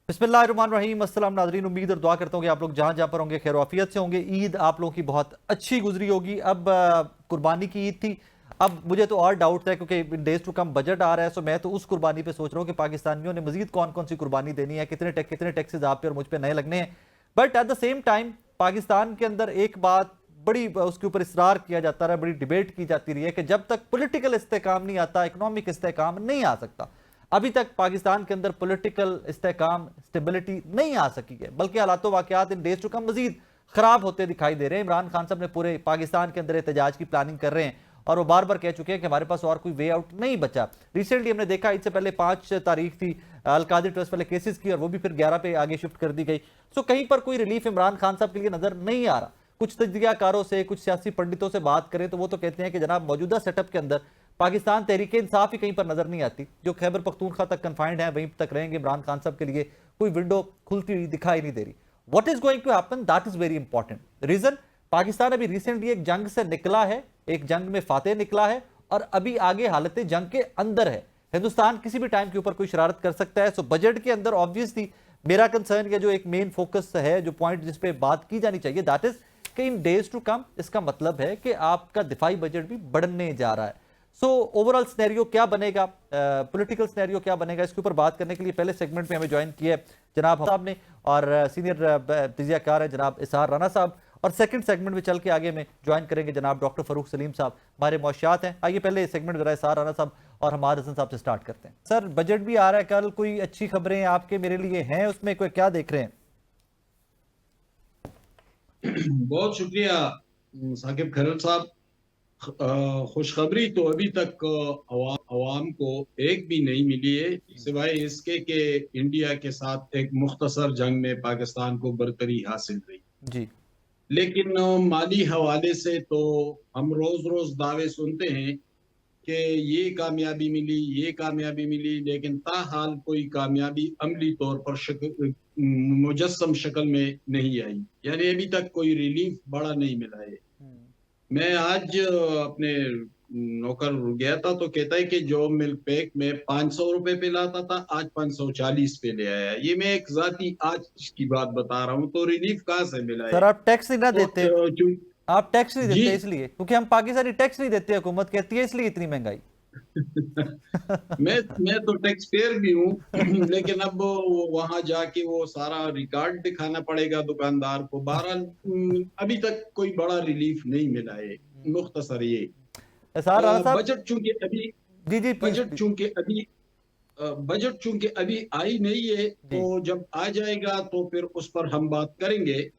बिस्मिल्लाहिर्रहमानिर्रहीम। अस्सलाम नाज़रीन, उम्मीद और दुआ करता हूँ कि आप लोग जहाँ जहाँ पर होंगे खैर आफियत से होंगे। ईद आप लोगों की बहुत अच्छी गुजरी होगी। अब कुर्बानी की ईद थी। अब मुझे तो और डाउट है क्योंकि डेज टू कम बजट आ रहा है, सो मैं तो उस कुर्बानी पे सोच रहा हूँ कि पाकिस्तानियों ने मजीद कौन कौन सी कुर्बानी देनी है, कितने टैक्सेस आप पे और मुझ पे नए लगने हैं। But at the same time Pakistan के अंदर एक बात बड़ी उसके ऊपर इसरार किया जाता रहा, बड़ी डिबेट की जाती रही है कि जब तक पॉलिटिकल इस्तेकाम नहीं आता, इकोनॉमिक इस्तेकाम नहीं आ सकता। अभी तक पाकिस्तान के अंदर पॉलिटिकल इस्तेकाम स्टेबिलिटी नहीं आ सकी है, बल्कि हालात वाकयात इन डेज टू कम मजीद खराब होते दिखाई दे रहे हैं। इमरान खान साहब ने पूरे पाकिस्तान के अंदर एहतजाज की प्लानिंग कर रहे हैं और वो बार बार कह चुके हैं कि हमारे पास और कोई वे आउट नहीं बचा। रिसेंटली हमने देखा, इससे पहले 5 तारीख थी अलकादिर ट्रस्ट वाले केसेस की, और वो भी फिर 11 पे आगे शिफ्ट कर दी गई। सो कहीं पर कोई रिलीफ इमरान खान साहब के लिए नजर नहीं आ रहा। कुछ तजज़ियाकारों से, कुछ सियासी पंडितों से बात करें तो वो तो कहते हैं कि जनाब मौजूदा सेटअप के अंदर पाकिस्तान तहरीक इंसाफ ही कहीं पर नजर नहीं आती। जो खैबर पख्तूनख्वा तक कन्फाइंड है वहीं तक रहेंगे। इमरान खान साहब के लिए कोई विंडो खुलती हुई दिखाई नहीं दे रही। What is going to happen, that is very important reason. Pakistan अभी रिसेंटली एक जंग से निकला है, एक जंग में फातेह निकला है, और अभी आगे हालत जंग के अंदर है। हिंदुस्तान किसी भी टाइम के ऊपर कोई शरारत कर सकता है। सो बजट के अंदर ऑब्वियसली मेरा कंसर्न या जो एक मेन फोकस है, जो पॉइंट जिस पे बात की जानी चाहिए, दैट इज कि इन डेज टू कम इसका मतलब है कि आपका दिफाई बजट भी बढ़ने जा रहा है। सो ओवरऑल सिनेरियो क्या बनेगा, पॉलिटिकल सिनेरियो क्या बनेगा, इसके ऊपर बात करने के लिए पहले सेगमेंट में हमें ज्वाइन किया है जनाब साहब ने, और सीनियर तजियाकार है जनाब इसार राना साहब, और सेकंड सेगमेंट में चल के आगे में ज्वाइन करेंगे जनाब डॉक्टर फरूक सलीम साहब, हमारे मुआशियात हैं। आइए पहले सेगमेंट जरा इसार राना साहब और हमाद हसन साहब से स्टार्ट करते हैं। सर, बजट भी आ रहा है कल, कोई अच्छी खबरें आपके मेरे लिए हैं उसमें, कोई क्या देख रहे हैं? बहुत शुक्रिया साकिब खैरत साहब। खुशखबरी तो अभी तक अवाम को एक भी नहीं मिली है, सिवाय इसके कि इंडिया के साथ एक मुख्तसर जंग में पाकिस्तान को बरतरी हासिल हुई। जी। लेकिन माली हवाले से तो हम रोज रोज दावे सुनते हैं कि ये कामयाबी मिली, ये कामयाबी मिली, लेकिन ताहाल कोई कामयाबी अमली तौर पर मुजस्सम शक्ल में नहीं आई। यानी अभी तक कोई रिलीफ बड़ा नहीं मिला है। मैं आज अपने नौकर गया था तो कहता है कि जो मिल्क पैक में 500 रुपए पे लाता था आज 540 पे ले आया। ये मैं एक जाती आज की बात बता रहा हूँ, तो रिलीफ कहाँ से मिला है? सर, आप टैक्स नहीं ना तो देते, आप टैक्स नहीं जी देते इसलिए, क्योंकि हम पाकिस्तानी टैक्स नहीं देते, हुकूमत कहती है इसलिए इतनी महंगाई। मैं तो टैक्स पेयर भी हूँ लेकिन अब वो वहां जाके वो सारा रिकॉर्ड दिखाना पड़ेगा दुकानदार को। बहरहाल अभी तक कोई बड़ा रिलीफ नहीं मिला है। मुख्तसर ये एहसान राणा साहब। बजट चूंकि अभी जी जी, प्लीज बजट प्लीज। चूंकि अभी बजट चूंकि अभी आई नहीं है, तो जी। जब आ जाएगा तो फिर उस पर हम बात करेंगे।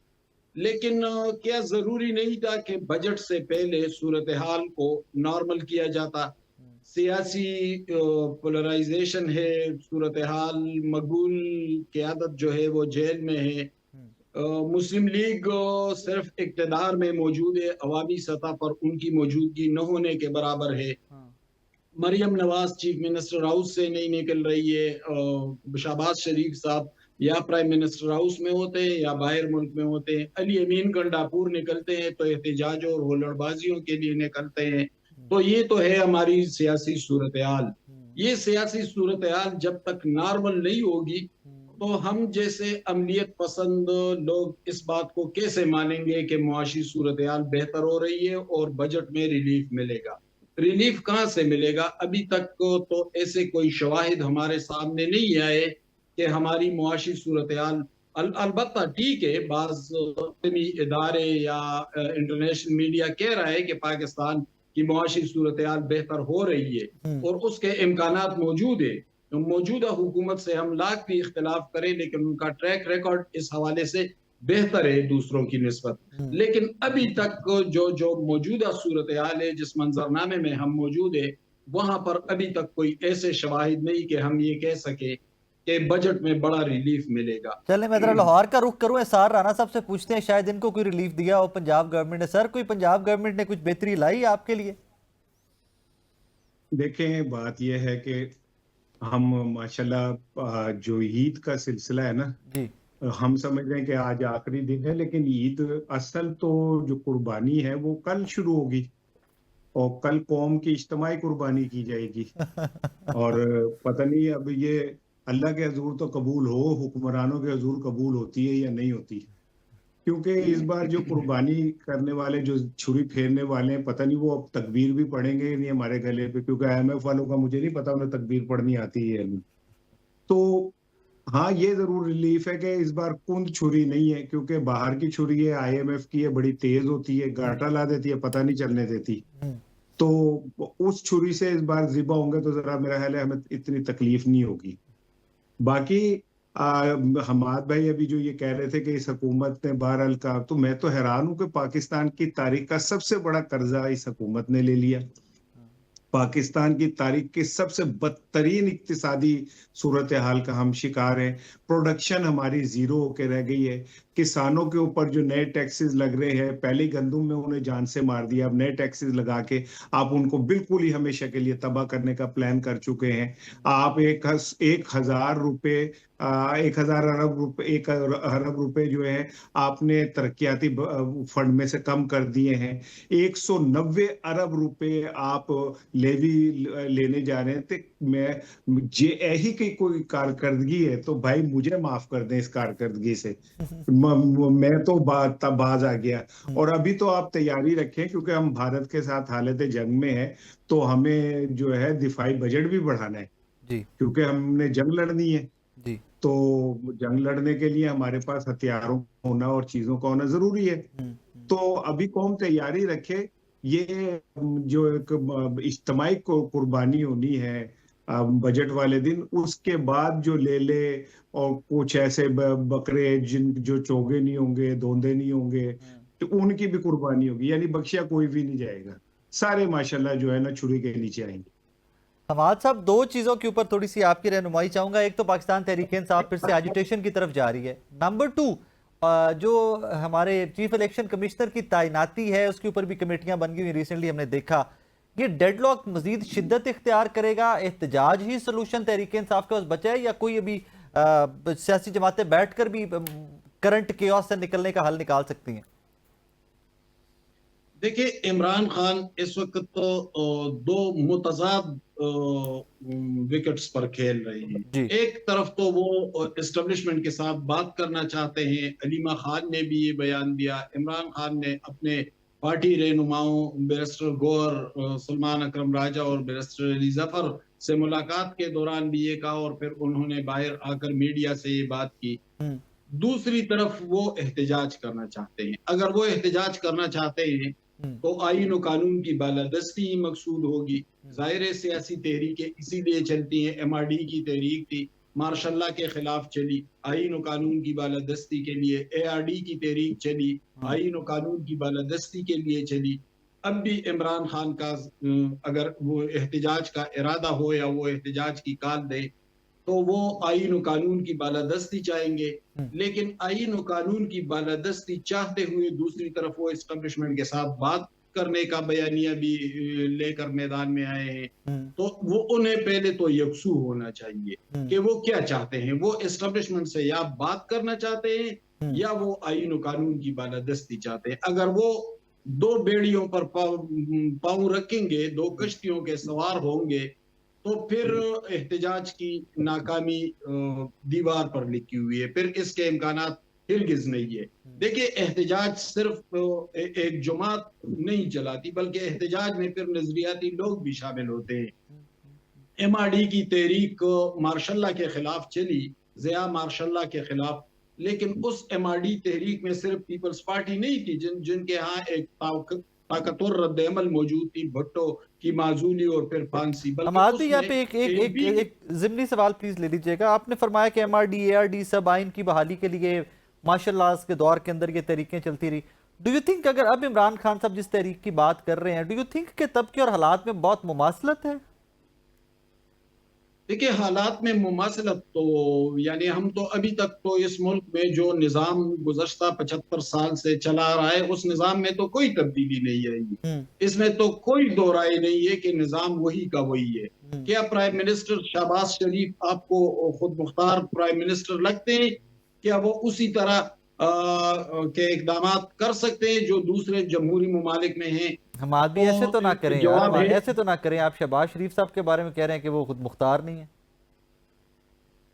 लेकिन क्या जरूरी नहीं था कि बजट से पहले सूरत हाल को नॉर्मल किया जाता? सियासी पोलराइजेशन है, सूरत हाल, मकबूल क़यादत जो है वो जेल में है। मुस्लिम लीग सिर्फ इक़्तिदार में मौजूद है, अवामी सतह पर उनकी मौजूदगी न होने के बराबर है। Maryam Nawaz chief minister house से नहीं निकल रही है। शहबाज शरीफ साहब या प्राइम मिनिस्टर हाउस में होते हैं या बाहर मुल्क में होते हैं। अली अमीन गंडापुर निकलते हैं तो एहतजाजों और हुल्लड़बाजियों के लिए निकलते हैं। तो ये तो है हमारी सियासी सूरत हाल। ये सियासी सूरत हाल जब तक नॉर्मल नहीं होगी तो हम जैसे अमलियत पसंद लोग इस बात को कैसे मानेंगे कि मुआशी सूरत हाल बेहतर हो रही है और बजट में रिलीफ मिलेगा? रिलीफ कहाँ से मिलेगा? अभी तक तो ऐसे कोई शवाहिद हमारे सामने नहीं आए कि हमारी मुआशी सूरत हाल अलबत्ता ठीक है, बाज इदारे या इंटरनेशनल मीडिया कह रहा है कि पाकिस्तान की मुआशी सूरत हाल बेहतर हो रही है और उसके इम्कानात मौजूद है। तो मौजूदा हुकूमत से हम लाख भी इख्तलाफ करें, लेकिन उनका ट्रैक रिकॉर्ड इस हवाले से बेहतर है दूसरों की निस्बत। लेकिन अभी तक जो जो मौजूदा सूरत हाल है, जिस मंजरनामे में हम मौजूद है, वहां पर अभी तक कोई ऐसे शवाहिद नहीं कि हम ये कह सके कि बजट में बड़ा रिलीफ मिलेगा। चले मैं जरा लाहौर का रुख करूं, एहसान राणा साहब से पूछते हैं, शायद इनको कोई रिलीफ दिया हो पंजाब गवर्नमेंट ने। सर, कोई पंजाब गवर्नमेंट ने कुछ बेहतरी लाई आपके लिए? देखें, बात यह है कि हम माशाल्लाह जो ईद का सिलसिला है ना, जी। हम समझ रहे हैं कि आज आखिरी दिन है, लेकिन ईद असल तो जो कुर्बानी है वो कल शुरू होगी और कल कौम की इज्तिमाई कुर्बानी की जाएगी। और पता नहीं अब ये अल्लाह के हजूर तो कबूल हो, हुक्मरानों के हजूर कबूल होती है या नहीं होती है। क्योंकि इस बार जो कुर्बानी करने वाले, जो छुरी फेरने वाले हैं, पता नहीं वो अब तकबीर भी पढ़ेंगे या नहीं हमारे गले पे, क्योंकि IMF वालों का मुझे नहीं पता उन्हें तकबीर पढ़नी आती है या नहीं। तो हाँ, ये जरूर रिलीफ है कि इस बार कुंद छुरी नहीं है, क्योंकि बाहर की छुरी है, IMF की है, बड़ी तेज होती है, गांठा ला देती है, पता नहीं चलने देती। तो उस छुरी से इस बार जिबा होंगे तो जरा मेरा ख्याल है हमें इतनी तकलीफ नहीं होगी। बाकी हमाद भाई अभी जो ये कह रहे थे कि इस हुकूमत ने बहरहाल का, तो मैं तो हैरान हूं कि पाकिस्तान की तारीख का सबसे बड़ा कर्जा इस हुकूमत ने ले लिया। पाकिस्तान की तारीख की सबसे बदतरीन इक्तिसादी सूरत हाल का हम शिकार हैं। प्रोडक्शन हमारी जीरो होके रह गई है। किसानों के ऊपर जो नए टैक्सेस लग रहे हैं, पहले गंदुम में उन्हें जान से मार दिया, अब नए टैक्सेस लगा के आप उनको बिल्कुल ही हमेशा के लिए तबाह करने का प्लान कर चुके हैं। आप 1,000 रुपए 1,000 अरब रुपए 1 अरब रुपए जो है आपने तरक्याती फंड में से कम कर दिए हैं। 190 अरब रुपए आप लेवी लेने जा रहे हैं। तो मैं जे यही की कोई कारकर्दगी है तो भाई मुझे माफ कर दें इस कारकर्दगी से। मैं तो तब बाज आ गया। और अभी तो आप तैयारी रखें, क्योंकि हम भारत के साथ हालत जंग में है, तो हमें जो है दिफाई बजट भी बढ़ाना है, जी क्योंकि हमने जंग लड़नी है। जी। तो जंग लड़ने के लिए हमारे पास हथियारों का होना और चीजों का होना जरूरी है। तो अभी कौम तैयारी रखे। ये जो एक इज्तिमाई को कुर्बानी होनी है बजट वाले दिन, उसके बाद जो ले ले और कुछ ऐसे बकरे जिन जो चोगे नहीं होंगे, धोंदे नहीं होंगे, तो उनकी भी कुर्बानी होगी, यानी बख्शिया कोई भी नहीं जाएगा। सारे माशाल्लाह जो है ना छुरी के नीचे आएंगे। हमाद साहब, दो चीज़ों के ऊपर थोड़ी सी आपकी रहनुमाई चाहूंगा। एक तो पाकिस्तान तहरीक-ए-इंसाफ फिर से एजिटेशन की तरफ जा रही है। नंबर टू, जो हमारे चीफ इलेक्शन कमिश्नर की तैनाती है उसके ऊपर भी कमेटियां बन गई। रिसेंटली हमने देखा ये डेडलॉक मजीद शिद्दत इख्तियार करेगा। एहतजाज ही सोल्यूशन तहरीक-ए-इंसाफ के पास बचा है, या कोई अभी सियासी जमातें बैठकर भी करंट केओस से निकलने का हल निकाल सकती हैं? देखिए, इमरान खान इस वक्त तो दो मुतजाद विकेट्स पर खेल रहे हैं। जी एक तरफ तो वो एस्टेब्लिशमेंट के साथ बात करना चाहते हैं। अलीमा खान ने भी ये बयान दिया। इमरान खान ने अपने पार्टी रहनुमाओं बैरिस्टर गौहर, सलमान अकरम राजा और बैरिस्टर अली जफर से मुलाकात के दौरान भी ये कहा, और फिर उन्होंने बाहर आकर मीडिया से ये बात की। दूसरी तरफ वो एहतजाज करना चाहते हैं। अगर वो एहतजाज करना चाहते हैं तो आईन और कानून की बालादस्ती ही मकसूद होगी। जाहिर सियासी तहरीकें इसीलिए चलती हैं। MRD की तहरीक थी, मार्शल्ला के खिलाफ चली, आईन और कानून की बालादस्ती के लिए। ARD की तहरीक चली, आईन और कानून की बालादस्ती के लिए चली। अब भी इमरान खान का अगर वो एहतजाज का इरादा हो या वो एहतजाज की काल दे तो वो आईन और कानून की बालादस्ती चाहेंगे। लेकिन आईन और कानून की बालादस्ती चाहते हुए दूसरी तरफ वो एस्टेब्लिशमेंट के साथ बात करने का बयानिया भी लेकर मैदान में आए हैं। तो वो उन्हें पहले तो यकसू होना चाहिए कि वो क्या चाहते हैं। वो एस्टेब्लिशमेंट से या बात करना चाहते हैं या वो आईन और कानून की बालादस्ती चाहते हैं। अगर वो दो बेड़ियों पर पांव रखेंगे, दो कश्तियों के सवार होंगे, तो फिर एहतजाज की नाकामी दीवार पर लिखी हुई है। फिर इसके इम्कानात हिरगिज नहीं है। देखिए, एहतजाज सिर्फ एक जमात नहीं चलाती, बल्कि एहतजाज में फिर नजरियाती लोग भी शामिल होते हैं। MRD की तहरीक मार्शल्ला के खिलाफ चली, ज़िया मार्शल्ला के खिलाफ, लेकिन उस MRD तहरीक में सिर्फ पीपल्स पार्टी नहीं थी, जिनके यहाँ एक ताकतवर रद्द-ए-अमल मौजूद थी, भुट्टो की माजूली और फिर फांसी। हमाद यहाँ पे एक ज़िमनी सवाल प्लीज ले लीजिएगा। आपने फरमाया कि MRD ARD सब आइन की बहाली के लिए मार्शल लॉ के दौर के अंदर ये तहरीकें चलती रही। डू यू थिंक अगर अब इमरान खान साहब जिस तहरीक की बात कर रहे हैं, डू यू थिंक कि तब के और हालात में बहुत मुमासलत है? देखिए, हालात में मुमासलत तो यानी हम तो अभी तक तो इस मुल्क में जो निज़ाम गुज़श्ता 75 साल से चला रहा है, उस निज़ाम में तो कोई तब्दीली नहीं आई। इसमें तो कोई दो राय नहीं है कि निज़ाम वही का वही है। क्या प्राइम मिनिस्टर शहबाज शरीफ आपको खुद मुख्तार प्राइम मिनिस्टर लगते हैं? क्या वो उसी तरह के इकदामात कर सकते हैं जो दूसरे जमहूरी ममालिक में हैं? हम आदमी ऐसे तो ना करें यार, ऐसे तो ना करें। आप शहबाज शरीफ साहब के बारे में कह रहे हैं कि वो खुद मुख्तार नहीं है।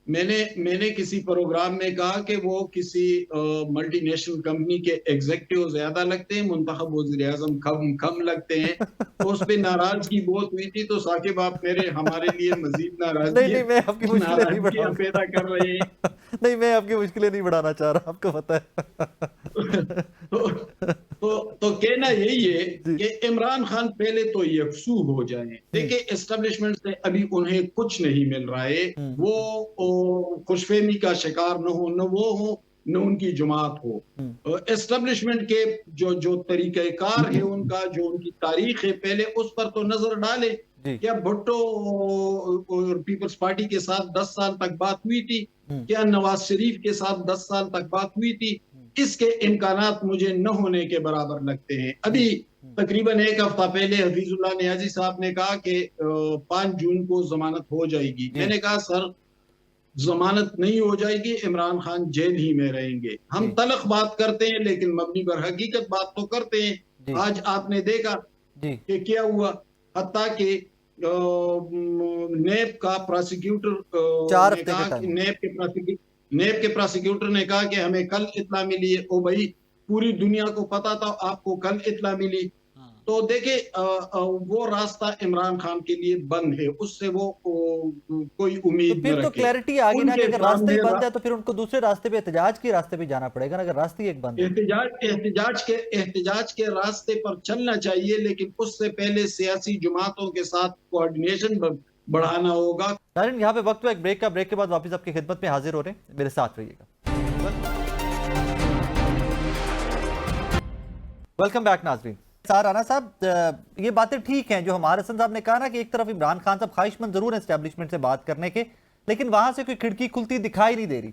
मैंने किसी प्रोग्राम में कहा कि वो किसी मल्टीनेशनल कंपनी के एग्जीक्यूटिव ज्यादा लगते हैं, मुंतखब वज़ीर आज़म कम कम लगते हैं। तो उस पे नाराजगी बहुत हुई थी। तो साकिब आप हमारे लिए मजीद नहीं नहीं, मैं आपकी मुश्किलें नहीं नाराजगियां पैदा कर रहे हैं। नहीं, मैं आपकी मुश्किलें नहीं बढ़ाना चाह रहा, आपको पता है। तो कहना यही है जी। कि इमरान खान पहले तो यकसू हो जाएं। देखिए, एस्टेब्लिशमेंट से अभी उन्हें कुछ नहीं मिल रहा है। वो खुशफहमी का शिकार न हो, न वो हो, न उनकी जमात हो। एस्टेब्लिशमेंट के जो जो तरीक़ेकार है उनका, जो उनकी तारीख है, पहले उस पर तो नजर डाले। जी। क्या भुट्टो और पीपल्स पार्टी के साथ 10 साल तक बात हुई थी? क्या नवाज शरीफ के साथ 10 साल तक बात हुई थी? इसके इम्कानात मुझे न होने के बराबर लगते हैं। अभी तकरीबन एक हफ्ता पहले हफीजुल्लाह नियाजी साहब ने कहा कि 5 जून को जमानत हो जाएगी। मैंने कहा सर, जमानत नहीं हो जाएगी, इमरान खान जेल ही में रहेंगे। हम तलख बात करते हैं लेकिन मबनी पर हकीकत बात तो करते हैं। आज आपने देखा कि क्या हुआ, हत्ता कि नेब का प्रोसिक्यूटर ने कहा कि नेब के प्रोसिक्यूटर ने कहा कि हमें कल इत्ला मिली है। ओ भाई, पूरी दुनिया को पता था, आपको कल इत्ला मिली। तो देखे, वो रास्ता इमरान खान के लिए बंद है, उससे वो कोई उम्मीद तो फिर तो क्लैरिटी आ गई ना कि अगर रास्ते ही बंद है तो फिर उनको दूसरे रास्ते पे, एहतजाज के रास्ते पे जाना पड़ेगा ना, अगर रास्ते ही एक बंद है। एहतजाज के रास्ते पर चलना चाहिए, लेकिन उससे पहले सियासी जमातों के साथ कोऑर्डिनेशन बढ़ाना होगा। नाज़रीन, यहाँ पे वक्त हुआ एक ब्रेक का। ब्रेक के बाद वापस आपकी खिदमत में हाजिर हो रहे हैं, मेरे साथ रहिएगा। वेलकम बैक नाज़रीन। राना साहब, ये बातें ठीक हैं जो हमारे हसन साहब ने कहा ना कि एक तरफ इमरान खान साहब ख्वाहिशमंद जरूर है एस्टेब्लिशमेंट से बात करने के, लेकिन वहां से कोई खिड़की खुलती दिखाई नहीं दे रही।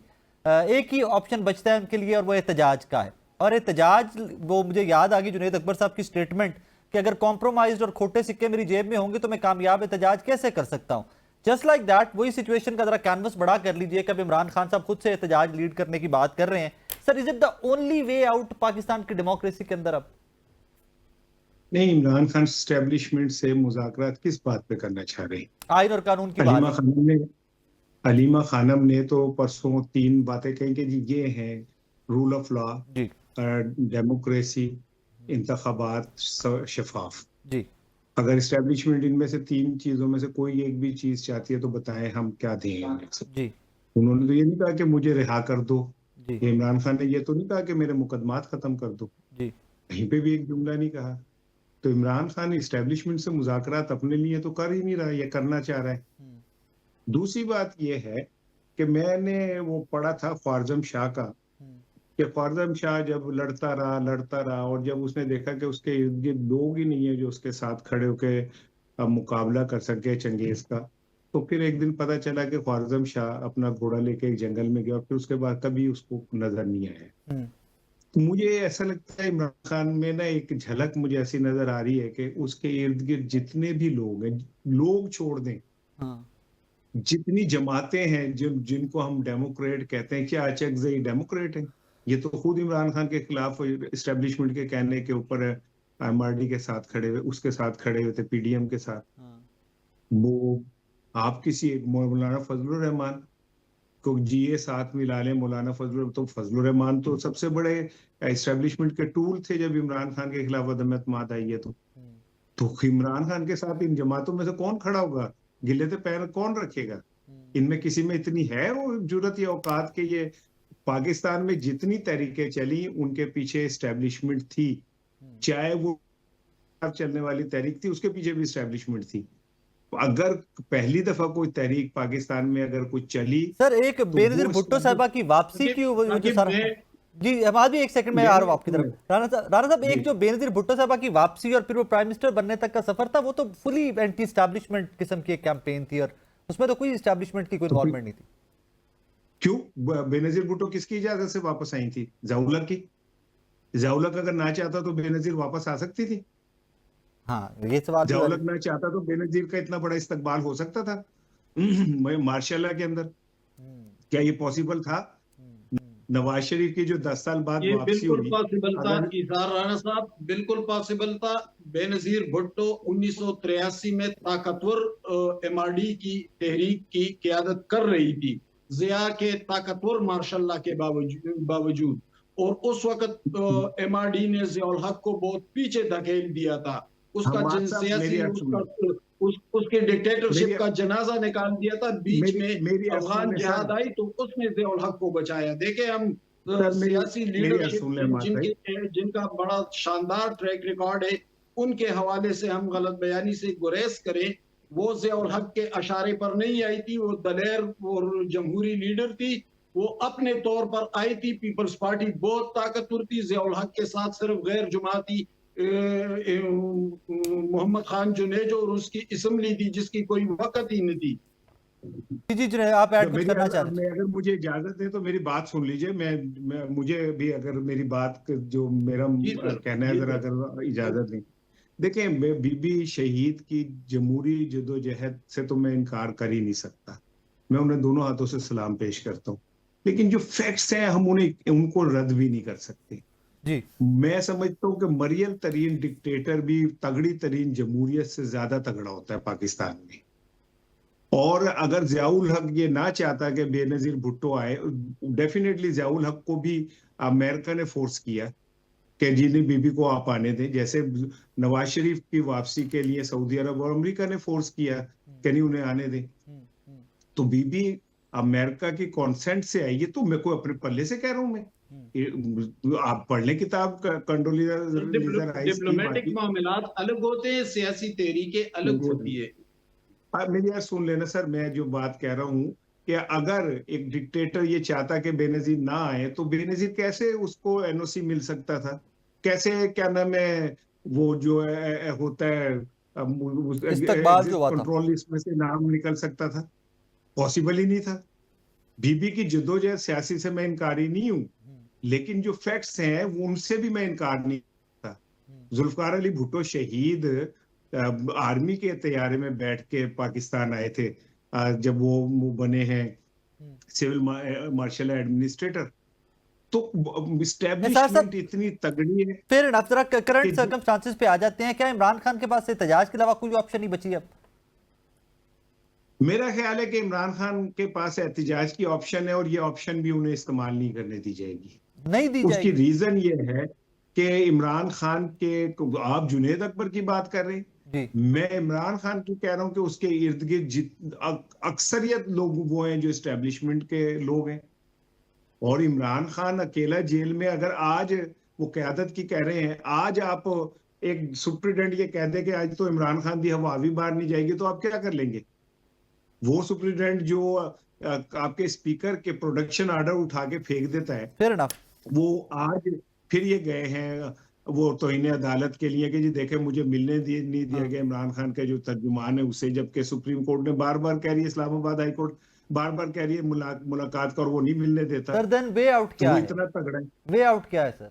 एक ही ऑप्शन बचता है उनके लिए और वो एहतजाज का है। और एहतजाज, वो मुझे याद आ गई जुनैद अकबर साहब की स्टेटमेंट कि अगर कॉम्प्रोमाइज और खोटे सिक्के मेरी जेब में होंगे तो मैं कामयाब एहतजाज कैसे कर सकता हूँ। जस्ट लाइक दैट, वही सिचुएशन का जरा कैनवस बड़ा कर लीजिए कि अब इमरान खान साहब खुद से एहतजाज लीड करने की बात कर रहे हैं। Sir, is it the only way out Pakistan की डेमोक्रेसी के अंदर? अब नहीं, इमरान खान एस्टेब्लिशमेंट से मुज़ाकरात किस बात पे करना चाह रहे हैं? आइन और कानून की बात। हलीमा खानम ने तो परसों 3 बातें कही कि जी ये हैं रूल ऑफ लॉ, डेमोक्रेसी, इंतखाबात शफाफ। जी। अगर एस्टेब्लिशमेंट इनमें से 3 चीजों में से कोई एक भी चीज चाहती है तो बताएं, हम क्या दें। उन्होंने तो ये नहीं कहा कि मुझे रिहा कर दो। इमरान खान ने ये तो नहीं कहा कि मेरे मुकदमात खत्म कर दो। कहीं पे भी एक जुमला नहीं कहा। तो इमरान खान एस्टेब्लिशमेंट से मुज़ाकरात अपने लिए तो कर ही नहीं रहा, ये करना चाह रहा है। दूसरी बात ये है कि मैंने वो पढ़ा था ख्वारिज़म शाह का, कि ख्वारिज़म शाह जब लड़ता रहा और जब उसने देखा कि उसके इर्द गिर्द लोग ही नहीं है जो उसके साथ खड़े होकर मुकाबला कर सके चंगेज का, तो फिर एक दिन पता चला कि ख्वारिज़म शाह अपना घोड़ा लेके एक जंगल में गया और फिर उसके बाद कभी उसको नजर नहीं आया। तो मुझे ऐसा लगता है इमरान खान में ना एक झलक मुझे ऐसी नजर आ रही है कि उसके इर्द गिर्द जितने भी लोग हैं, लोग छोड़ दें, जितनी जमातें हैं जिनको हम डेमोक्रेट कहते हैं, क्या अचकज़ई डेमोक्रेट हैं? ये तो खुद इमरान खान के खिलाफ एस्टेब्लिशमेंट के कहने के ऊपर एमआरडी के साथ खड़े हुए, उसके साथ खड़े हुए थे, पीडीएम के साथ। वो आप किसी एक मौलाना फजलुर रहमान को जीए साथ मिला लें, मौलाना फजलुर रहमान तो सबसे बड़े एस्टेब्लिशमेंट के टूल थे जब इमरान खान के खिलाफ अदम एतमाद आई है। तो इमरान खान के साथ इन जमातों में से कौन खड़ा होगा? गिले थे पैर कौन रखेगा? इनमें किसी में इतनी है वो जुर्रत या औकात के ये पाकिस्तान में जितनी तहरीकें चली उनके पीछे एस्टेब्लिशमेंट थी, चाहे वो चलने वाली तहरीक थी उसके पीछे भी एस्टेब्लिशमेंट थी। अगर पहली दफा कोई तहरीक पाकिस्तान में अगर कुछ चली, सर एक बेनजीर भुट्टो साहबा की वापसी की वजह सारा जी, हमारे भी एक सेकंड में आ रहा हूं आपकी तरफ। राणा साहब, एक जो बेनजीर भुट्टो साहबा की वापसी और फिर वो प्राइम मिनिस्टर बनने तक का सफर था, वो तो फुली एंटी एस्टैब्लिशमेंट किस्म की एक कैंपेन थी और उसमें तो कोई एस्टैब्लिशमेंट की कोई इन्वॉल्वमेंट नहीं थी। क्यों बेनजीर भुट्टो किसकी इजाजत से वापस आई थी? ज़ाउलक की। ज़ाउलक अगर ना चाहता तो बेनजीर वापस आ सकती थी। हाँ, ये सवाल ज़ाउलक ना चाहता तो बेनजीर का इतना बड़ा इस्तकबाल हो सकता था मार्शल लॉ के अंदर? क्या ये पॉसिबल था? नवाज शरीफ की जो 10 साल बाद ये वापसी बिल्कुल हुई, पॉसिबल था इज़हार राणा साहब, बिल्कुल पॉसिबल था। बेनजीर भुट्टो 1983 में ताकतवर एमआरडी की तहरीक की क़यादत कर रही थी। जिया के ताकतवर मार्शल लॉ के बावजूद और उस वक्त MRD ने जियाउल हक को बहुत पीछे धकेल दिया था। उसका हमाद साहब मेरी सियासी बात उसका सुनिए। उसके डिक्टेटरशिप मेरी का जनाजा निकाल दिया था। बीच मेरी में मेरी बात सुन अफगान ले जिहाद सर। आई तो उसने जियाउल हक को बचाया। देखे हम सर सियासी मेरी बात लीडरशिप सुन ले हमाद भाई। जिनका बड़ा शानदार ट्रैक रिकॉर्ड है, उनके हवाले से हम गलत बयानी से गुरेज करें। वो जियाउल हक के अशारे पर नहीं आई थी, वो दलेर और जमहूरी लीडर थी। वो अपने तौर पर आई थी। पीपल्स पार्टी बहुत ताकतवर थी। जियाउल हक के साथ सिर्फ गैर जमाती मोहम्मद खान जुनेजो और उसकी असम्बली थी जिसकी कोई वक़्त ही नहीं थी। जी जी जुनेद, आप ऐड कुछ मेरी करना चाह रहे थे? अगर मुझे इजाजत है तो मेरी बात सुन लीजिए। मैं मुझे भी अगर मेरी बात जो मेरा जी सर, कहना है जी जरा सर। अगर इजाजत दें। देखिए मैं बीबी शहीद की जमहूरी जदोजहद से तो मैं इनकार कर ही नहीं सकता। मैं उन्हें दोनों हाथों से सलाम पेश करता हूँ। लेकिन जो फैक्ट्स हैं हम उन्हें उनको रद्द भी नहीं कर सकते। जी मैं समझता हूँ कि मरियल तरीन डिक्टेटर भी तगड़ी तरीन जमहूरियत से ज्यादा तगड़ा होता है पाकिस्तान में। और अगर जियाउल हक ये ना चाहता कि बेनजीर भुट्टो आए, डेफिनेटली जियाउल हक को भी अमेरिका ने फोर्स किया कि जिन्हें बीबी को आप आने दें। जैसे नवाज शरीफ की वापसी के लिए सऊदी अरब और अमेरिका ने फोर्स किया कि नहीं उन्हें आने दें। तो बीबी अमेरिका की कॉन्सेंट से आई है। तो मैं कोई अपने पल्ले से कह रहा हूं मैं। आप पढ़ लें किताब कंडोलीजा राइस की डिप्लोमेटिक बाकी मामलात अलग होते हैं, सियासी तहरीकें अलग होती है। मेरी बात सुन लेना सर। मैं जो बात कह रहा हूँ कि अगर एक डिक्टेटर ये चाहता कि बेनजीर ना आए तो बेनजीर कैसे उसको एनओसी मिल सकता था? कैसे क्या नाम है वो जो होता है इस्तकबाल जो एग्जिट हुआ था। कंट्रोल लिस्ट में से नाम निकल सकता था? पॉसिबल ही नहीं था। बीबी की जद्दोजहद सियासी से मैं इनकारी नहीं हूं, लेकिन जो फैक्ट्स हैं वो उनसे भी मैं इनकार नहीं करता। जुल्फकार अली भुट्टो शहीद आर्मी के तैयारे में बैठ के पाकिस्तान आए थे जब वो बने हैं सिविल मार्शल एडमिनिस्ट्रेटर। तो निसार साहब, इस्टेब्लिशमेंट इतनी तगड़ी है फिर अब जरा करंट कि सर्कमस्टांसेस पे आ जाते हैं। क्या इमरान खान के पास एहतजाज के अलावा कोई ऑप्शन नहीं बची अब? मेरा ख्याल है कि इमरान खान के पास एहतिजाज की ऑप्शन है और ये ऑप्शन भी उन्हें इस्तेमाल नहीं करने दी जाएगी। नहीं दी उसकी जाएगी? रीजन ये है कि इमरान खान के, आप जुनेद अकबर की बात कर रहे हैं, जी मैं इमरान खान की कह रहा हूं कि उसके इर्द गिर्द अक्सरियत लोग वो हैं जो एस्टेब्लिशमेंट के लोग हैं। और इमरान खान अकेला जेल में, अगर आज वो क्यादत की कह रहे हैं, आज आप एक सुप्रिटेंडेंट ये कह दे कि आज तो इमरान खान की हवा भी बाहर नहीं जाएगी, तो आप क्या कर लेंगे? वो सुप्रिटेंडेंट जो आपके स्पीकर के प्रोडक्शन ऑर्डर उठा के फेंक देता है, फेयर इनफ। वो आज फिर ये गए हैं वो तौहीन अदालत के लिए कि जी देखे मुझे मिलने नहीं दिया गया इमरान खान का जो तर्जुमान है उसे, जबकि सुप्रीम कोर्ट ने बार बार कह रही है, इस्लामाबाद हाई कोर्ट बार बार कह रही है मुलाकात कर, वो नहीं मिलने देता। सर देन वे आउट तो क्या वो है? इतना तगड़ा है। वे आउट क्या है सर?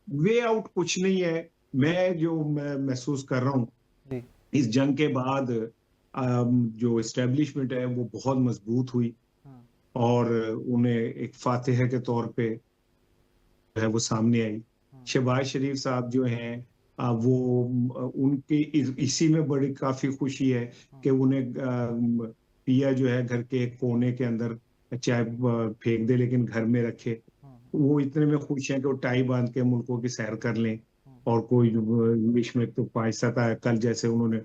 वे आउट कुछ नहीं है। मैं महसूस कर रहा हूँ जी इस जंग के बाद जो एस्टेब्लिशमेंट है वो बहुत मजबूत हुई और उन्हें एक फातिह के तौर पे है वो सामने आई। शहबाज शरीफ साहब जो हैं वो उनकी इसी में बड़ी काफी खुशी है कि उन्हें पिया जो है घर के एक कोने के अंदर चाहे फेंक दे लेकिन घर में रखे। वो इतने में खुश हैं कि वो टाई बांध के मुल्कों की सैर कर लें। और कोई विश्व में तो 5-7 कल जैसे उन्होंने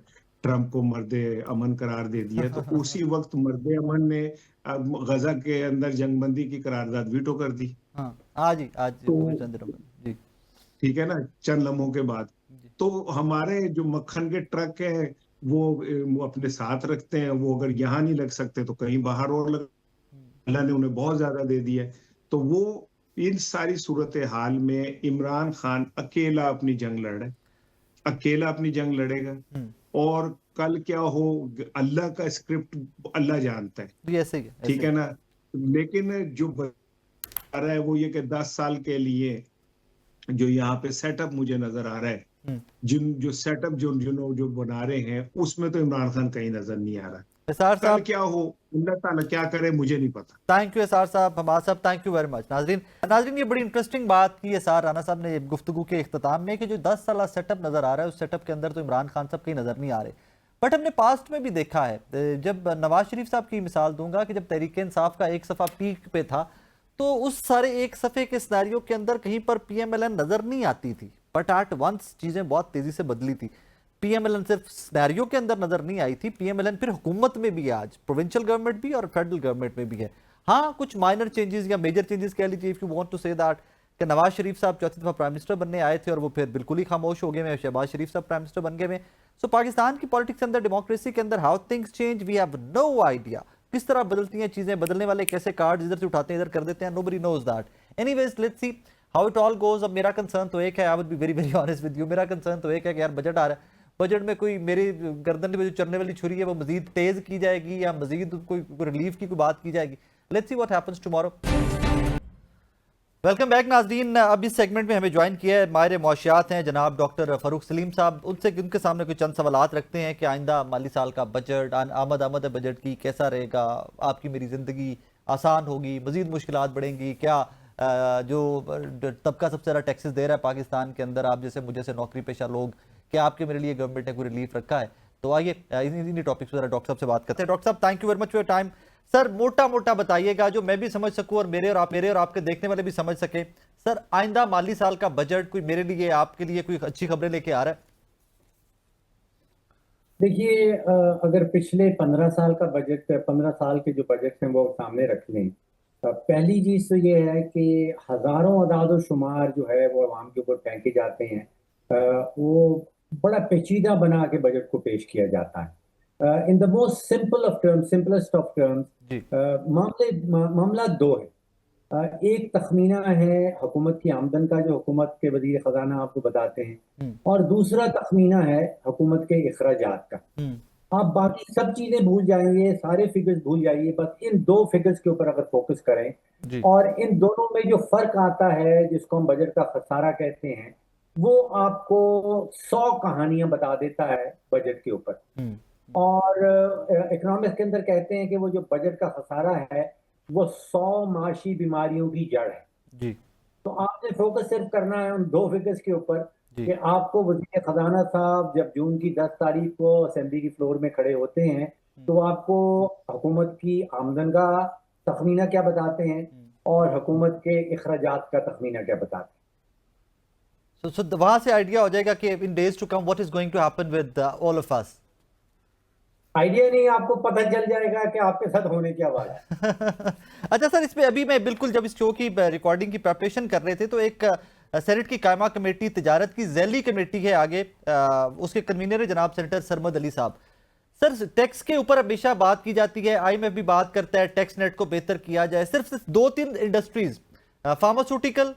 ट्रंप को मर्दे अमन करार दे दिया, तो उसी वक्त मर्दे अमन ने गजा के अंदर जंगबंदी की करारदाद वीटो कर दी। हाँ आज ही, आज तो चंद दिनों पहले। जी ठीक है ना, चंद लम्हों के बाद। जी तो हमारे जो मक्खन के ट्रक है वो अपने साथ रखते हैं। वो अगर यहाँ नहीं लग सकते तो कहीं बाहर और लग, अल्लाह ने उन्हें बहुत ज्यादा दे दिया है। तो वो इन सारी सूरत हाल में इमरान खान अकेला अपनी जंग लड़ रहा है, अकेला अपनी जंग लड़ेगा। और कल क्या हो, अल्लाह का स्क्रिप्ट अल्लाह जानता है, जी ऐसे ही ठीक है ना। लेकिन जो बता रहा है वो ये कि 10 साल के लिए जो यहाँ पे सेटअप मुझे नजर आ रहा है, जो सेटअप जो बना रहे हैं उसमें तो इमरान खान कहीं नजर नहीं आ रहा। एसार कल साहब, क्या हो, अल्लाह ताला क्या करे मुझे नहीं पता। थैंक यू एसार साहब, हमाद साहब, थैंक यू वेरी मच। नाजरीन ये बड़ी इंटरेस्टिंग बात की एसार राना साहब ने गुफ्तगू के इख्तिताम में कि जो 10 साल सेटअप नजर आ रहा है उस सेटअप के अंदर तो इमरान खान साहब कहीं नजर नहीं आ रहे। बट हमने पास्ट में भी देखा है, जब नवाज शरीफ साहब की मिसाल दूंगा कि जब तहरीक इंसाफ का एक सफ़ा पीक पे था, तो उस सारे एक सफ़े के सिनेरियो के अंदर कहीं पर पीएमएलएन नज़र नहीं आती थी, बट एट वंस चीज़ें बहुत तेज़ी से बदली थी। पीएमएलएन सिर्फ सिनेरियो के अंदर नज़र नहीं आई थी, पीएमएलएन फिर हुकूमत में भी है, आज प्रोविंशियल गवर्नमेंट भी और फेडरल गवर्नमेंट में भी है। हाँ, कुछ माइनर चेंजेस या मेजर चेंजेस कह लीजिए if you want to say that, कि नवाज शरीफ साहब चौथी दफा प्राइम मिनिस्टर बनने आए थे और वो फिर बिल्कुल ही खामोश हो गए हैं, शहबाज शरीफ साहब प्राइम मिनिस्टर बन गए हैं। सो पाकिस्तान की पॉलिटिक्स के अंदर, डेमोक्रेसी के अंदर how things change, we have no idea किस तरह बदलती हैं चीजें, बदलने वाले कैसे कार्ड इधर से उठाते हैं इधर कर देते हैं, nobody knows that. Anyways let's see how it all goes. अब मेरा कंसर्न तो एक है, I would be very very honest with you, मेरा कंसर्न तो एक है कि यार बजट आ रहा है, बजट में कोई मेरी गर्दन पे जो चलने वाली छुरी है वो मजीद तेज की जाएगी या मजीद कोई रिलीफ की कोई बात की जाएगी। Let's see what happens tomorrow. Welcome back नाजरीन। अब इस सेगमेंट में हमें ज्वाइन किया है माहिर मुआशियात हैं जनाब डॉक्टर फ़ारूक सलीम साहब। उनके सामने कुछ चंद सवालात रखते हैं कि आइंदा माली साल का बजट, आमद बजट की कैसा रहेगा, आपकी मेरी ज़िंदगी आसान होगी, मज़ीद मुश्किलात बढ़ेंगी क्या, जो तबका सबसे ज़्यादा टैक्सेस दे रहा है पाकिस्तान के अंदर, आप जैसे मुझे से नौकरी पेशा लोग, क्या आपके मेरे लिए गवर्नमेंट ने कोई रिलीफ रखा है? तो आइए इन्हीं टॉपिक्स पर डॉक्टर साहब से बात करते हैं। डॉक्टर साहब, thank you very much for your time. Sir, मोटा मोटा बताइएगा जो मैं भी समझ सकूं और मेरे और आपके देखने वाले भी समझ सके। सर, आइंदा माली साल का बजट कोई मेरे लिए, आपके लिए कोई अच्छी खबरें लेके आ रहा है? देखिए, अगर पिछले 15 साल का बजट, 15 साल के जो बजट हैं वो सामने रख लें, पहली चीज तो ये है कि हजारों अदाद शुमार जो है वो आवाम के ऊपर फेंके जाते हैं। वो बड़ा पेचीदा बना के बजट को पेश किया जाता है। In the most simple of terms, simplest of terms, मामला दो है। एक तखमीना है हुकूमत की आमदन का, जो हुकूमत के वजीर खजाना आपको बताते हैं, और दूसरा तखमीना है हुकूमत के अखराजात का। आप बाकी सब चीजें भूल जाइए, सारे फिगर्स भूल जाइए, बस इन दो फिगर्स के ऊपर अगर फोकस करें और इन दोनों में जो फर्क आता है, जिसको हम बजट का खसारा कहते हैं, वो आपको 100 कहानियां बता देता है बजट के ऊपर। और इकोनॉमिक्स के अंदर कहते हैं कि वो जो बजट का खसारा है वो 100 माशी बीमारियों की जड़ है जी। तो आपने फोकस सिर्फ करना है उन दो फिगर्स के ऊपर कि आपको वज़ीर खजाना साहब जब जून की 10 तारीख को असेंबली की फ्लोर में खड़े होते हैं तो आपको हुकूमत की आमदन का तखमीना क्या बताते हैं और हुकूमत के अखराजात का तखमीना क्या बताते हैं। So वहां से आइडिया हो जाएगा कि in days to come what is going to happen with all of us. Idea नहीं, आपको पता चल जाएगा कि आपके साथ होने क्या वाला है। अच्छा सर, इसमें अभी मैं बिल्कुल जब इस शो की रिकॉर्डिंग की प्रिपरेशन कर रहे थे तो एक सेनेट की कायमा कमेटी, तिजारत की जैली कमेटी है आगे, उसके कन्वीनर है जनाब सेनेटर सरमद अली साहब। सर, टैक्स के ऊपर हमेशा बात की जाती है, IMF भी बात करता है टैक्स नेट को बेहतर किया जाए। सिर्फ 2-3 इंडस्ट्रीज, फार्मास्यूटिकल,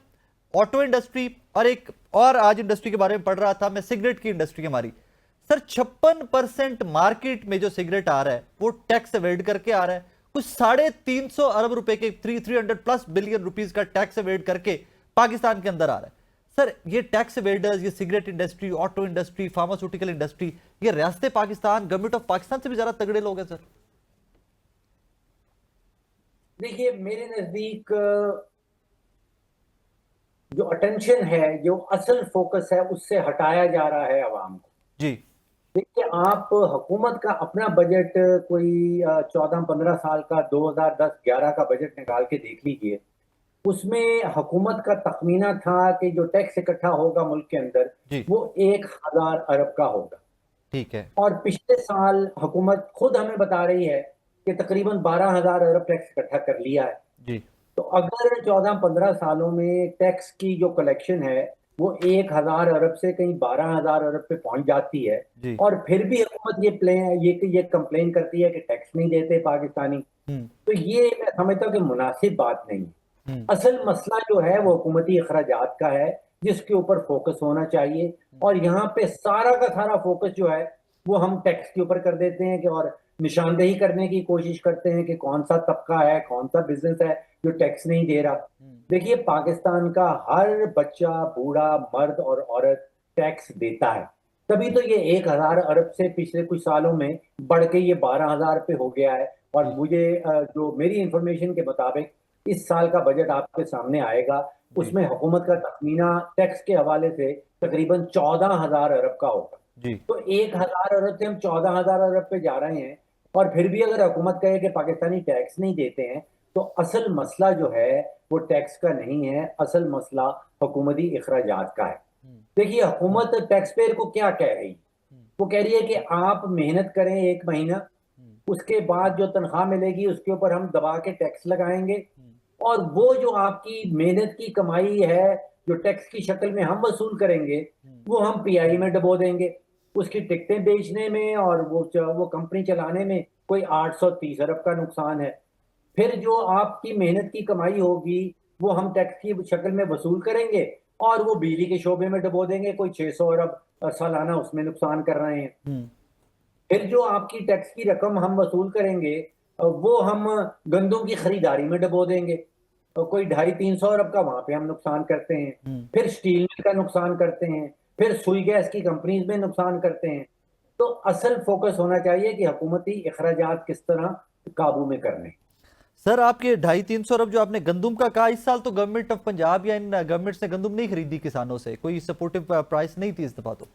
ऑटो इंडस्ट्री और एक और आज इंडस्ट्री के बारे में पढ़ रहा था मैं, सिगरेट की इंडस्ट्री हमारी। सर, 56% मार्केट में जो सिगरेट आ रहा है वो टैक्स अवॉइड करके आ रहा है। कुछ 350 अरब रुपए के 300+ बिलियन रुपीस का टैक्स अवॉइड करके पाकिस्तान के अंदर आ रहा है। सर, ये टैक्स अवेडर्स, ये cigarette industry, auto industry, pharmaceutical industry, ये रियासत पाकिस्तान, गवर्नमेंट ऑफ पाकिस्तान से भी ज्यादा तगड़े लोग हैं सर। देखिए, मेरे नजदीक जो अटेंशन है, जो असल फोकस है, उससे हटाया जा रहा है आवाम को जी। देखिए, आप हुकूमत का अपना बजट कोई 14-15 साल का 2010-11 का बजट निकाल के देख लीजिए। उसमें हुकूमत का तखमीना था कि जो टैक्स इकट्ठा होगा मुल्क के अंदर वो 1000 अरब का होगा। ठीक है। और पिछले साल हुकूमत खुद हमें बता रही है कि तकरीबन 12,000 अरब टैक्स इकट्ठा कर लिया है जी। तो अगर 14-15 सालों में टैक्स की जो कलेक्शन है वो 1000 अरब से कहीं 12,000 अरब पे पहुंच जाती है और फिर भी हुकूमत ये कंप्लेन करती है कि टैक्स नहीं देते पाकिस्तानी, तो ये मैं समझता हूँ कि मुनासिब बात नहीं है। असल मसला जो है वो हुकूमती अखराजात का है, जिसके ऊपर फोकस होना चाहिए। और यहाँ पे सारा का सारा फोकस जो है वो हम टैक्स के ऊपर कर देते हैं कि और निशानदेही करने की कोशिश करते हैं कि कौन सा तबका है, कौन सा बिजनेस है जो टैक्स नहीं दे रहा। देखिए, पाकिस्तान का हर बच्चा, बूढ़ा, मर्द और औरत टैक्स देता है, तभी तो ये 1000 अरब से पिछले कुछ सालों में बढ़ के ये 12,000 पे हो गया है। और मुझे जो मेरी इंफॉर्मेशन के मुताबिक इस साल का बजट आपके सामने आएगा, उसमें हुकूमत का तखमीना टैक्स के हवाले से तकरीबन 14,000 अरब का होगा जी। तो 1,000 अरब से हम 14,000 अरब पे जा रहे हैं, और फिर भी अगर हुकूमत कहे कि पाकिस्तानी टैक्स नहीं देते हैं, तो असल मसला जो है वो टैक्स का नहीं है, असल मसला हुकूमती अखराजात का है। देखिए, हुकूमत टैक्स पेयर को क्या कह रही है? वो कह रही है कि आप मेहनत करें 1 महीना, उसके बाद जो तनख्वाह मिलेगी उसके ऊपर हम दबा के टैक्स लगाएंगे, और वो जो आपकी मेहनत की कमाई है जो टैक्स की शक्ल में हम वसूल करेंगे, वो हम पीआई में डबो देंगे। उसकी टिकटें बेचने में और वो कंपनी चलाने में कोई 830 अरब का नुकसान है। फिर जो आपकी मेहनत की कमाई होगी वो हम टैक्स की शक्ल में वसूल करेंगे, और वो बिजली के शोबे में डबो देंगे, कोई 600 अरब सालाना उसमें नुकसान कर रहे हैं। फिर जो आपकी टैक्स की रकम हम वसूल करेंगे, वो हम गंदों की खरीदारी में डबो देंगे, कोई 250-300 अरब का वहां पे हम नुकसान करते हैं। फिर स्टील मिल का नुकसान करते हैं, फिर सुई गैस की कंपनीज में नुकसान करते हैं। तो असल फोकस होना चाहिए कि हुकूमती अखराजात किस तरह काबू में करने। सर, आपके 250-300 अरब जो आपने गंदुम का कहा, इस साल तो गवर्नमेंट ऑफ पंजाब या इन गवर्नमेंट ने गंदुम नहीं खरीदी किसानों से, कोई सपोर्टिव प्राइस नहीं थी इस दफा तो।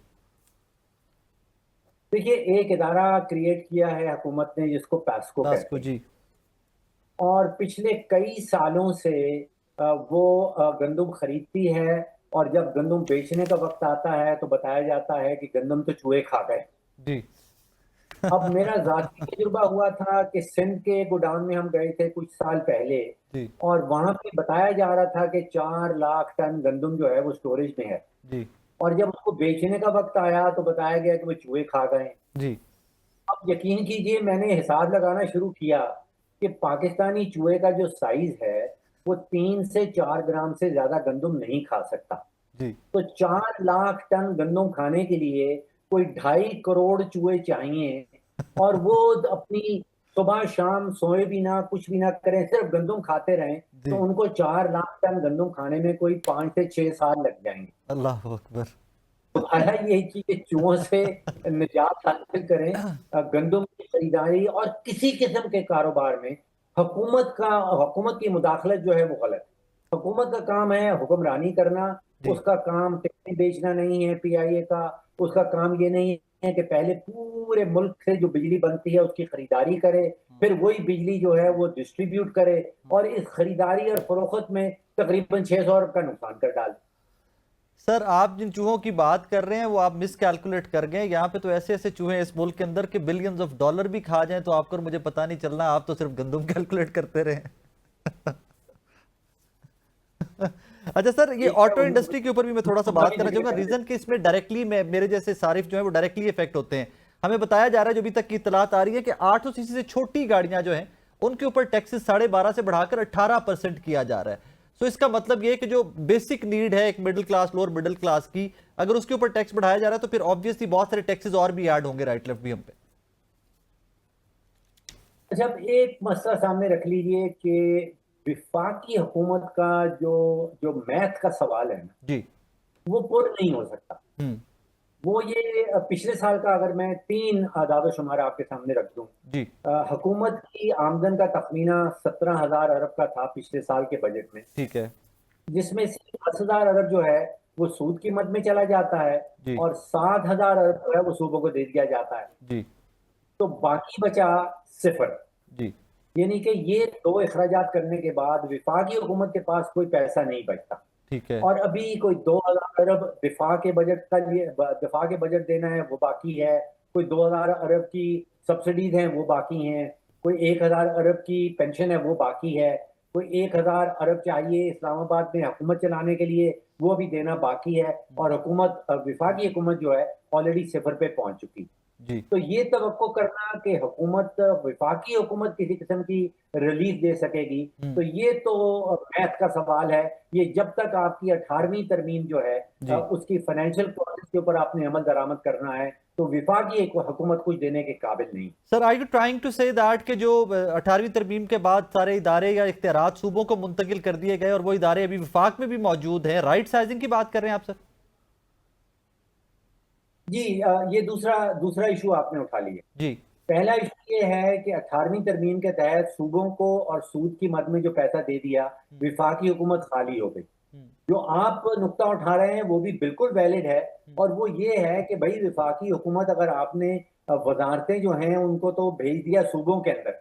देखिए, एक इदारा क्रिएट किया है हुकूमत ने जिसको पैस्को कहते हैं, जी। और पिछले कई सालों से वो गंदुम खरीदती है, और जब गंदुम बेचने का वक्त आता है तो बताया जाता है कि गंदुम तो चूहे खा गए। जी। अब मेरा जाती तजुर्बा हुआ था कि सिंध के गोडाउन में हम गए थे कुछ साल पहले, जी। और वहां पे बताया जा रहा था कि 4 लाख टन गंदुम जो है वो स्टोरेज में है, जी। और जब उसको बेचने का वक्त आया तो बताया गया कि वो चूहे खा गए। जी। अब यकीन कीजिए, मैंने हिसाब लगाना शुरू किया कि पाकिस्तानी चूहे का जो साइज है वो 3 से 4 ग्राम से ज्यादा गंदुम नहीं खा सकता। जी। तो 4 लाख टन गंदुम खाने के लिए कोई 2.5 करोड़ चूहे चाहिए, और वो अपनी सुबह शाम सोए भी ना, कुछ भी ना करें, सिर्फ गंदुम खाते रहें, तो उनको 4 लाख टन गंदुम खाने में कोई 5 से 6 साल लग जाएंगे। अल्लाह अकबर। तुम्हारा यही कि चूहों से निजात हासिल करें, गंदुम की खरीदारी और किसी किस्म के कारोबार में हुकूमत की मुदाखलत जो है वो गलत है। हुकूमत का काम है हुक्मरानी करना, उसका काम टिकटें बेचना नहीं है पीआईए का। उसका काम ये नहीं है कि पहले पूरे मुल्क से जो बिजली बनती है उसकी खरीदारी करे, फिर वही बिजली जो है वो डिस्ट्रीब्यूट करे, और इस खरीदारी और फरोख्त में तकरीबन 600 अरब का नुकसान कर डाले। सर, आप जिन चूहों की बात कर रहे हैं वो आप मिस कैलकुलेट कर गए। यहाँ पे तो ऐसे ऐसे चूहे इस मुल्क के अंदर के बिलियंस ऑफ डॉलर भी खा जाएं तो आपको और मुझे पता नहीं चलना, आप तो सिर्फ गंदुम कैलकुलेट करते रहे। अच्छा सर, ये ऑटो इंडस्ट्री के ऊपर भी मैं थोड़ा सा बात करना चाहूंगा। रीजन कि इसमें डायरेक्टली मेरे जैसे सारिफ जो है वो डायरेक्टली इफेक्ट होते हैं। हमें बताया जा रहा है, जो अभी तक की इतलात आ रही है, कि 800 सीसी से छोटी गाड़ियां जो हैं उनके ऊपर टैक्सेस 12.5 से बढ़ाकर 18% किया जा रहा है। सो इसका मतलब ये है कि जो बेसिक नीड है एक middle class, lower middle class की, अगर उसके ऊपर टैक्स बढ़ाया जा रहा है तो फिर ऑब्वियसली बहुत सारे टैक्सेस और भी ऐड होंगे राइट लेफ्ट भी हम पे। जब एक मसला सामने रख लीजिए कि विफाकी हुकूमत का जो जो मैथ का सवाल है ना जी। वो पूरा नहीं हो सकता। वो ये पिछले साल का अगर मैं 3 आदाद शुमार आपके सामने रख दूं, जी। हुकूमत की आमदन का तखमीना 17,000 अरब का था पिछले साल के बजट में, ठीक है। जिसमें से 10,000 अरब जो है वो सूद की मद में चला जाता है, जी। और 7,000 अरब जो है वो सूबों को दे दिया जाता है। जी। तो बाकी बचा 0। जी। यानी कि ये 2 अखराजात करने के बाद विफाकी हुकूमत के पास कोई पैसा नहीं बचता। ठीक है। और अभी कोई 2,000 अरब दिफा के बजट देना है वो बाकी है, कोई 2,000 अरब की सब्सिडीज हैं वो बाकी हैं, कोई 1,000 अरब की पेंशन है वो बाकी है, कोई 1,000 अरब चाहिए इस्लामाबाद में हुकूमत चलाने के लिए, वो भी देना बाकी है, और विफाकी हुकूमत जो है ऑलरेडी 0 पे पहुंच चुकी। जी। तो ये तवक्को करना कि विफाकी हुकूमत किसी किस्म की रिलीफ दे सकेगी, तो ये तो मैथ का सवाल है। ये जब तक आपकी 18वीं तरमीम जो है उसकी फाइनेंशियल प्रोसेस के ऊपर आपने अमल दरामद करना है, तो विफाकी एक हुकूमत कुछ देने के काबिल नहीं। Sir, are you trying to say that कि जो 18वीं तरमीम के बाद सारे इदारे या इख्तियारात सूबों को मुंतकिल कर दिए गए और वो इदारे अभी विफाक में भी मौजूद हैं, राइट साइजिंग की बात कर रहे हैं आप सर? जी, ये दूसरा इशू आपने उठा लिया। जी। पहला इशू ये है कि 18वीं तरमीम के तहत सूबों को और सूद की मद में जो पैसा दे दिया, विफाकी हुकूमत खाली हो गई। जो आप नुक्ता उठा रहे हैं वो भी बिल्कुल वैलिड है, और वो ये है कि भाई विफाकी हुकूमत, अगर आपने वजारतें जो हैं उनको तो भेज दिया सूबों के अंदर,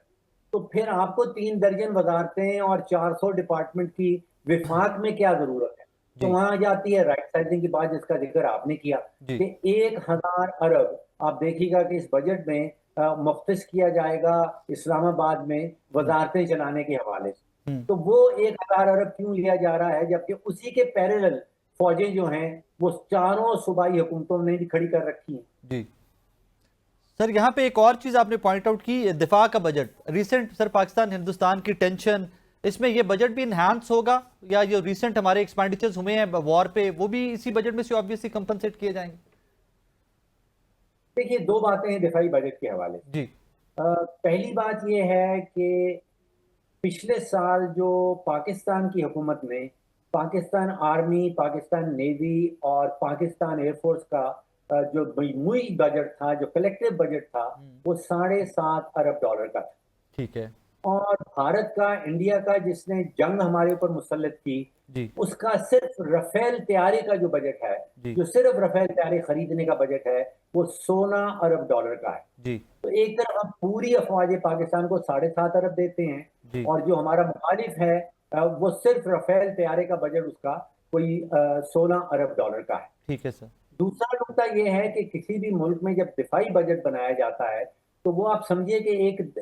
तो फिर आपको 3 दर्जन वजारतें और 400 डिपार्टमेंट की विफाक में क्या जरूरत है? तो जी वहां जाती है राइट साइजिंग की बात, जिसका जिक्र आपने किया जी कि 1000 अरब आप देखिएगा कि इस बजट में मुख्तस किया जाएगा इस्लामाबाद में वजारतें चलाने के हवाले से। हम्म, तो वो 1000 अरब क्यों लिया जा रहा है, जबकि उसी के पैरेलल फौजें जो हैं वो चारों सूबाई हुकूमतों ने भी खड़ी कर रखी हैं। जी सर, यहाँ पे एक और चीज आपने पॉइंट आउट की, दिफा का budget recent, sir Pakistan Hindustan की टेंशन, इसमें ये बजट भी इन्हांस होगा, या जो रिसेंट हमारे एक्सपेंडिचर्स हुए हैं वॉर पे वो भी इसी बजट में से ऑब्वियसली कंपनसेट किए जाएंगे? देखिए, दो बातें हैं दिफाई बजट के हवाले से। जी पहली बात यह है कि पिछले साल जो पाकिस्तान की हुकूमत ने पाकिस्तान आर्मी, पाकिस्तान नेवी और पाकिस्तान एयरफोर्स का जो मजमूई बजट था, जो कलेक्टिव बजट था, वो $7.5 अरब का था। ठीक है। और भारत का, इंडिया का, जिसने जंग हमारे ऊपर मुसल्लत की, जी उसका सिर्फ रफेल तैयारी का जो बजट है, जी जो सिर्फ रफेल तैयारी खरीदने का बजट है, वो $16 अरब का है। जी तो एक तरफ हम पूरी अफवाज पाकिस्तान को 7.5 अरब देते हैं, जी और जो हमारा मुखालिफ है वो सिर्फ रफेल तैयारे का बजट उसका कोई $16 अरब का है। ठीक है सर। दूसरा नुकता यह है कि किसी भी मुल्क में जब दिफाई बजट बनाया जाता है, तो वो आप समझिए कि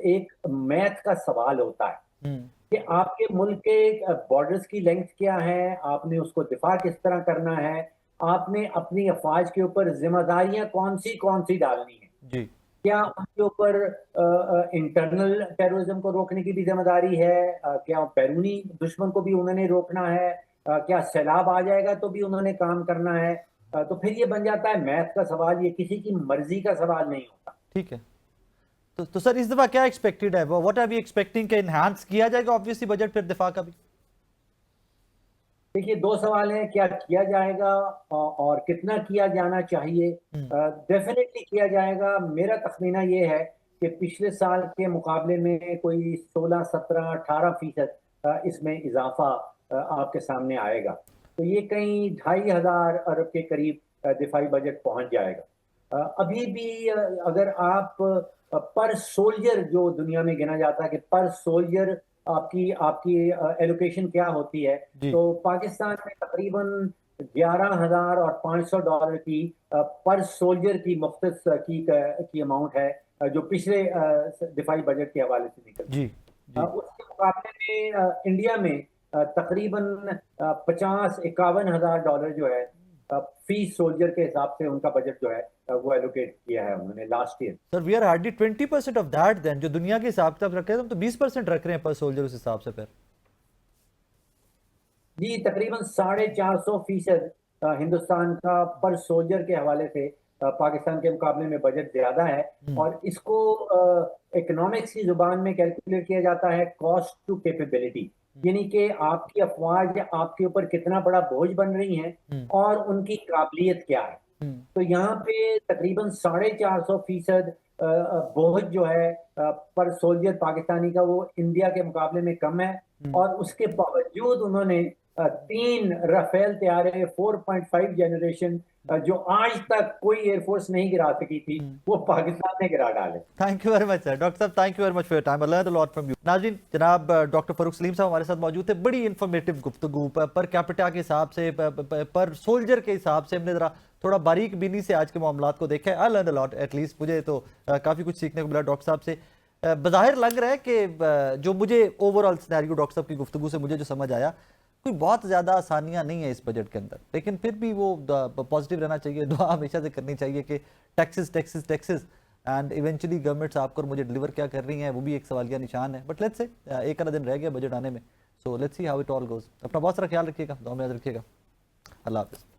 एक मैथ का सवाल होता है हम्म कि आपके मुल्क के बॉर्डर्स की लेंथ क्या है, आपने उसको दिफा किस तरह करना है, आपने अपनी अफवाज के ऊपर जिम्मेदारियां कौन सी डालनी है। जी क्या उनके ऊपर इंटरनल टेररिज्म को रोकने की भी जिम्मेदारी है, क्या बैरूनी दुश्मन को भी उन्होंने रोकना है, क्या सैलाब आ जाएगा तो भी उन्होंने काम करना है। तो फिर ये बन जाता है मैथ का सवाल, ये किसी की मर्जी का सवाल नहीं होता। ठीक है। तो सर इस दफा क्या एक्सपेक्टेड है, व्हाट आर वी एक्सपेक्टिंग कि इनहांस किया जाएगा ऑब्वियसली बजट फिर दिफा का भी? देखिए, दो सवाल हैं, क्या किया जाएगा और कितना किया जाना चाहिए। डेफिनेटली किया जाएगा। मेरा तखमीना ये है कि पिछले साल के मुकाबले में कोई 16, 17, 18% इसमें इजाफा आपके सामने आएगा। तो ये कहीं 2,500 अरब के करीब दिफाई बजट पहुंच जाएगा। अभी भी अगर आप पर सोल्जर, जो दुनिया में गिना जाता है कि पर सोल्जर आपकी आपकी एलोकेशन क्या होती है, जी तो पाकिस्तान में तकरीबन $11,500 की पर सोल्जर की मुख्तस की अमाउंट है, जो पिछले दिफाई बजट के हवाले से निकलती जी है। जी उसके मुकाबले में इंडिया में तकरीबन 50-51 हज़ार डॉलर जो है फी सोल्जर के हिसाब से उनका बजट जो है वो एलोकेट किया है उन्होंने last year. Sir, we are hardly 20% of that then, जो दुनिया के हिसाब से आप रख रहे हैं, हम तो 20% रख रहे हैं पर सोल्जर उस हिसाब से फिर। जी, तकरीबन 450% हिंदुस्तान का पर सोल्जर के हवाले से पाकिस्तान के मुकाबले में बजट ज्यादा है। और इसको इकोनॉमिक्स की जुबान में कैलकुलेट किया जाता है कॉस्ट टू कैपेबिलिटी, यानी कि आपकी अफवाज आपके ऊपर कितना बड़ा बोझ बन रही हैं और उनकी काबिलियत क्या है। तो यहाँ पे तकरीबन 450% बोझ जो है पर सोल्जर पाकिस्तानी का, वो इंडिया के मुकाबले में कम है। और उसके बावजूद उन्होंने 3 राफेल तैयारे 4.5 जनरेशन, जो आज तक कोई एयरफोर्स नहीं गिरा सकी थी, वो पाकिस्तान ने गिरा डाले। Thank you very much sir. Doctor साहब, thank you very much for your time, I learned a lot from you. नाज़रीन, जनाब डॉक्टर फरूक सलीम साहब हमारे साथ मौजूद थे। बड़ी इंफॉर्मेटिव गुफ्तगू पर कैपिटा के हिसाब से, पर सोल्जर के हिसाब से हमने जरा थोड़ा बारीक बीनी से आज के मामलात को देखा है। I learn a lot, at least मुझे तो काफ़ी कुछ सीखने को मिला डॉक्टर साहब से। बज़ाहिर लग रहा है कि जो मुझे ओवरऑल सिनेरियो डॉक्टर साहब की गुफ्तगू से मुझे जो समझ आया, कोई बहुत ज़्यादा आसानियां नहीं है इस बजट के अंदर, लेकिन फिर भी वो पॉजिटिव रहना चाहिए, दुआ हमेशा से करनी चाहिए कि taxes taxes taxes and eventually governments आपको और मुझे डिलीवर क्या कर रही हैं, वो भी एक सवालिया निशान है। बट लेट्स से एक आधा दिन रह गया बजट आने में, so let's see how it all goes. अपना बहुत सारा ख्याल रखिएगा, दुआ में याद रखिएगा। अल्लाह हाफिज़।